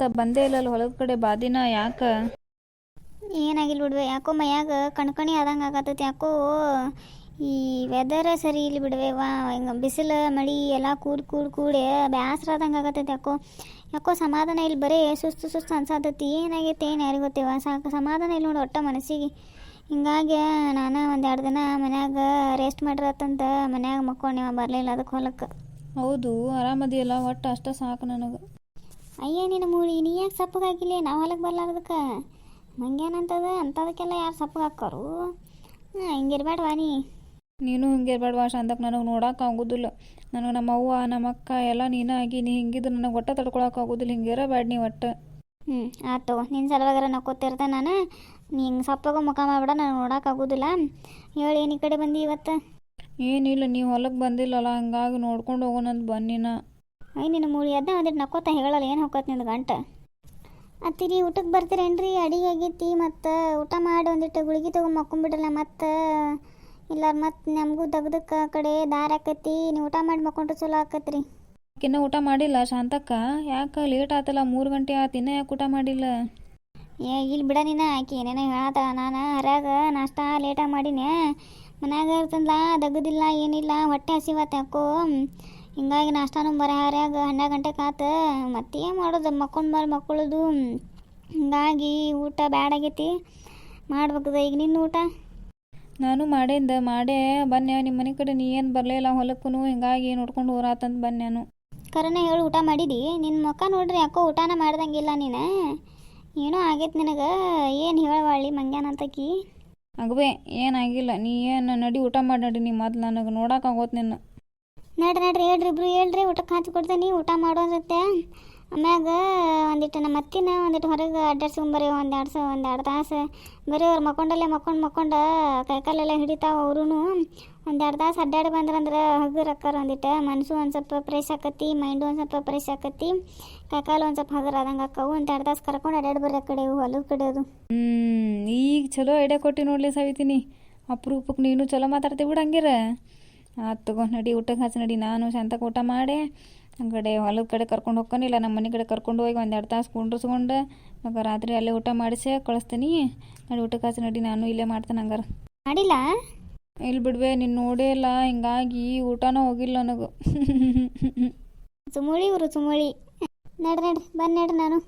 ಮತ್ತು ಬಂದೇ ಇಲ್ಲಲ್ಲ ಹೊಲದ ಕಡೆ ಬಾದಿನ ಯಾಕೆ? ಏನಾಗಿಲ್ಲ ಬಿಡ್ವೆ, ಯಾಕೋ ಮೈಯಾಗ ಕಣ್ಕಣಿ ಆದಂಗೆ ಆಗತ್ತೈತಿ. ಯಾಕೋ ಈ ವೆದರ್ ಸರಿ ಇಲ್ಲಿ ಬಿಡ್ವೆ. ಹಿಂಗೆ ಬಿಸಿಲು ಮಳೆ ಎಲ್ಲ ಕೂಡಿ ಬ್ಯಾಸ್ರ ಆದಂಗೆ ಆಗತ್ತೈತಿ. ಯಾಕೋ ಸಮಾಧಾನ ಇಲ್ಲಿ, ಬರೀ ಸುಸ್ತು ಅನ್ಸಾತೈತಿ. ಏನಾಗೈತಿ ಏನು ಯಾರಿಗೆ ಗೊತ್ತೇವ, ಸಮಾಧಾನ ಇಲ್ಲಿ ನೋಡಿ ಒಟ್ಟ ಮನಸ್ಸಿಗೆ. ಹಿಂಗಾಗಿ ನಾನು ಒಂದೆರಡು ದಿನ ಮನ್ಯಾಗ ರೆಸ್ಟ್ ಮಾಡಿರತ್ತಂತ ಮನ್ಯಾಗ ಮಕ್ಕೊಂಡೆ, ಬರಲಿಲ್ಲ ಅದಕ್ಕೆ ಹೊಲಕ್ಕೆ. ಹೌದು, ಆರಾಮದಿಯಲ್ಲ? ಒಟ್ಟು ಅಷ್ಟೇ ಸಾಕು ನನಗೆ. ಅಯ್ಯ ನಿನ್ನ ಮೂಳಿ, ನೀ ಯಾಕೆ ಸಪ್ಪಗಾಗಿಲ್ಲ? ನಾವು ಹೊಲಕ್ಕೆ ಬರ್ಲಾರ್ದಕ್ಕೆ ಮಂಗೇನಂತದ ಅಂಥದಕ್ಕೆಲ್ಲ ಯಾರು ಸಪ್ಪಗೆ ಹಾಕೋರು? ಹಿಂಗಿರ್ಬೇಡವಾ ನೀನು ಹಿಂಗೆ ಇರಬೇಡವಾ ಶಾಂತಕ್ಕೆ. ನನಗೆ ನೋಡೋಕೆ ಆಗೋದಿಲ್ಲ. ನನಗೆ ನಮ್ಮ ಅವ್ವ ನಮ್ಮ ಅಕ್ಕ ಎಲ್ಲ ನೀನು ಆಗಿ, ನೀ ಹಿಂಗಿದ್ರೆ ನನಗೆ ಒಟ್ಟು ತಡ್ಕೊಳಕ್ಕೆ ಆಗೋದಿಲ್ಲ. ಹಿಂಗಿರಬೇಡ ನೀ ಒಟ್ಟು. ಆಯ್ತು, ನಿನ್ನ ಸಲುವಾಗಾರ ನಕ್ಕೋತಿರ್ತೆ ನಾನು. ನೀ ಹಿಂಗೆ ಸಪ್ಪಗ ಮುಖ ಮಾಡ್ಬೇಡ, ನನಗೆ ನೋಡೋಕೆ ಆಗೋದಿಲ್ಲ. ಹೇಳಿ ಏನು ಈ ಕಡೆ ಬಂದು ಇವತ್ತು? ಏನಿಲ್ಲ, ನೀವು ಹೊಲಕ್ಕೆ ಬಂದಿಲ್ಲಲ್ಲ, ಹಂಗಾಗಿ ನೋಡ್ಕೊಂಡು ಹೋಗೋಣಂತ ಬನ್ನಿನ. ನಿನ್ನ ಮೂಳಿ ಅದನ್ನ ಒಂದಿಟ್ಟು ನಕ್ಕೋತ ಹೇಳಲ್ಲ, ಏನು ಹೋಗತ್ತೆ ನಿಂದು ಗಂಟೆ? ಅತ್ತಿರಿ ಊಟಕ್ಕೆ ಬರ್ತೀರೇನ್ರಿ? ಅಡಿಗೆ ಆಗೈತಿ, ಮತ್ತು ಊಟ ಮಾಡಿ ಒಂದಿಟ್ಟು ಗುಳಿಗೆ ತೊಗೊಂಡು ಮಕ್ಕೊಂಬಿಡ್ರಲ್ಲ. ಮತ್ತು ಇಲ್ಲ ಮತ್ತು ನಮಗೂ ದಗ್ದಕ್ಕೆ ಕಡೆ ದಾರಿ ಆಕೈತಿ. ನೀವು ಊಟ ಮಾಡಿ ಮಕ್ಕೊಂಡ್ರೆ ಚಲೋ ಆಕತ್ರಿ. ಇನ್ನೂ ಊಟ ಮಾಡಿಲ್ಲ ಶಾಂತಕ್ಕ? ಯಾಕೆ ಲೇಟ್ ಆತಲ್ಲ, 3 ಗಂಟೆ ಆತು, ಇನ್ನೂ ಯಾಕೆ ಊಟ ಮಾಡಿಲ್ಲ? ಇಲ್ಲಿ ಬಿಡ ನೀನು, ಆಕಿ ಏನೇನೋ ಹೇಳತ್ತ. ನಾನು ಹರ್ಯಾಗ ನಾಷ್ಟ ಲೇಟಾಗಿ ಮಾಡೀನಿ. ಮನ್ಯಾಗ ಇರ್ತಂದ್ಲ, ದಗದಿಲ್ಲ ಏನಿಲ್ಲ, ಹೊಟ್ಟೆ ಹಸಿವತ್ತು ಯಾಕೋ. ಹಿಂಗಾಗಿ ನಾಷ್ಟಾನು ಬರೀ ಹರ್ಯಾಗ 12 ಗಂಟೆಗೆ ಆತು. ಮತ್ತೇನು ಮಾಡೋದು, ಮಕ್ಕೊಳ್ಳೋದು. ಹಿಂಗಾಗಿ ಊಟ ಬ್ಯಾಡಾಗೈತಿ, ಮಾಡ್ಬೇಕದ ಈಗ. ನಿನ್ನ ಊಟ? ನಾನು ಮಾಡೇ ಬನ್ನಿ ನಿಮ್ಮ ಮನೆ ಕಡೆ. ನೀ ಏನು ಬರಲಿಲ್ಲ ಹೊಲಕ್ಕೂ, ಹಿಂಗಾಗಿ ನೋಡ್ಕೊಂಡು ಹೋರಾತಂತ ಬನ್ನಿ ನಾನು. ಕರೆನ ಹೇಳು, ಊಟ ಮಾಡಿದಿ? ನಿನ್ನ ಮುಖ ನೋಡ್ರಿ ಯಾಕೋ ಊಟನ ಮಾಡ್ದಂಗಿಲ್ಲ ನೀನು. ಏನೋ ಆಗೈತೆ ನಿನಗೆ, ಏನು ಹೇಳವಾಳಿ ಮಂಗ್ಯಾನಂತಕಿ? ಅಗವೇ ಏನಾಗಿಲ್ಲ, ನೀ ಏನು ನಡಿ ಊಟ ಮಾಡಿ ನಡಿ. ನೀ ಮೊದ್ಲು ನನಗೆ ನೋಡೋಕ್ಕಾಗೋದು ನಿನ್ನ. ನಡ್ರಿ ಹೇಳ್ರಿ, ಇಬ್ರು ಹೇಳ್ರಿ, ಊಟಕ್ಕೆ ಹಚ್ಚಿ ಕೊಡ್ತೀನಿ. ಊಟ ಮಾಡೋ ಅನ್ಸುತ್ತೆ. ಆಮ್ಯಾಗ ಒಂದಿಟ್ಟು ನಮ್ಮ ಅತ್ತಿನ ಒಂದಿಟ್ಟು ಹೊರಗೆ ಅಡ್ಡಾಡ್ಸ್ಕೊಂಬರಿ, ಒಂದೆರಡು ತಾಸು. ಬರೀ ಅವ್ರು ಮಕ್ಕೊಂಡು ಕೈಕಾಲೆಲ್ಲ ಹಿಡಿತಾವ. ಅವ್ರೂ 1-2 ತಾಸು ಅಡ್ಡಾಡಿ ಬಂದ್ರಂದ್ರೆ ಹಗುರಕ್ಕಾರ. ಒಂದಿಟ್ಟು ಮನಸ್ಸು ಒಂದು ಸ್ವಲ್ಪ ಫ್ರೆಶ್ ಆಕತಿ, ಮೈಂಡು ಒಂದು ಸ್ವಲ್ಪ ಫ್ರೆಶ್ ಆಕತಿ, ಕೈಕಾಲು ಒಂದು ಸ್ವಲ್ಪ ಹಗುರ ಆದಂಗೆ ಆಕ್ಕವು. 1-2 ತಾಸು ಕರ್ಕೊಂಡು ಅಡ್ಡಾಡಿ ಬರ್ರಿ ಆ ಕಡೆ, ಹೊಲದ ಕಡೆ ಅದು. ಈಗ ಚಲೋ ಐಡಿಯಾ ಕೊಟ್ಟು ನೋಡ್ಲಿ ಸವಿತೀನಿ. ಅಪ್ರೂಪಕ್ಕೆ ನೀನು ಚಲೋ ಮಾತಾಡ್ತೀವಿ ಬಿಡು. ಹಂಗಿರ ಆತು ತಗೋ, ನಡಿ ಊಟಕ್ಕೆ ಹಚ್ಚಿ ನಡಿ. ನಾನು ಶಾಂತಕ್ಕೆ ಊಟ ಮಾಡಿ ಆ ಕಡೆ ಹೊಲದ ಕಡೆ ಕರ್ಕೊಂಡು ಹೋಗ್ಕೊಂಡಿಲ್ಲ, ನಮ್ಮ ಮನೆ ಕಡೆ ಕರ್ಕೊಂಡು ಹೋಗಿ 1-2 ತಾಸು ಕುಂಡ್ರಿಸ್ಕೊಂಡು ರಾತ್ರಿ ಅಲ್ಲೇ ಊಟ ಮಾಡಿಸೇ ಕಳಿಸ್ತೀನಿ. ನಡಿ ಊಟಕ್ಕೆ ಹಚ್ಚಿ ನಡಿ, ನಾನು ಇಲ್ಲೇ ಮಾಡ್ತೇನೆ. ಹಂಗಾರ ಮಾಡಿಲ್ಲ? ಇಲ್ಲಿ ಬಿಡ್ವೆ, ನೀನು ನೋಡೇ ಇಲ್ಲ, ಹಿಂಗಾಗಿ ಊಟನೂ ಹೋಗಿಲ್ಲ ನನಗೆ. ಸುಮುಳಿ ನಡ್ರಿ ಬನ್ನಿ ನಾನು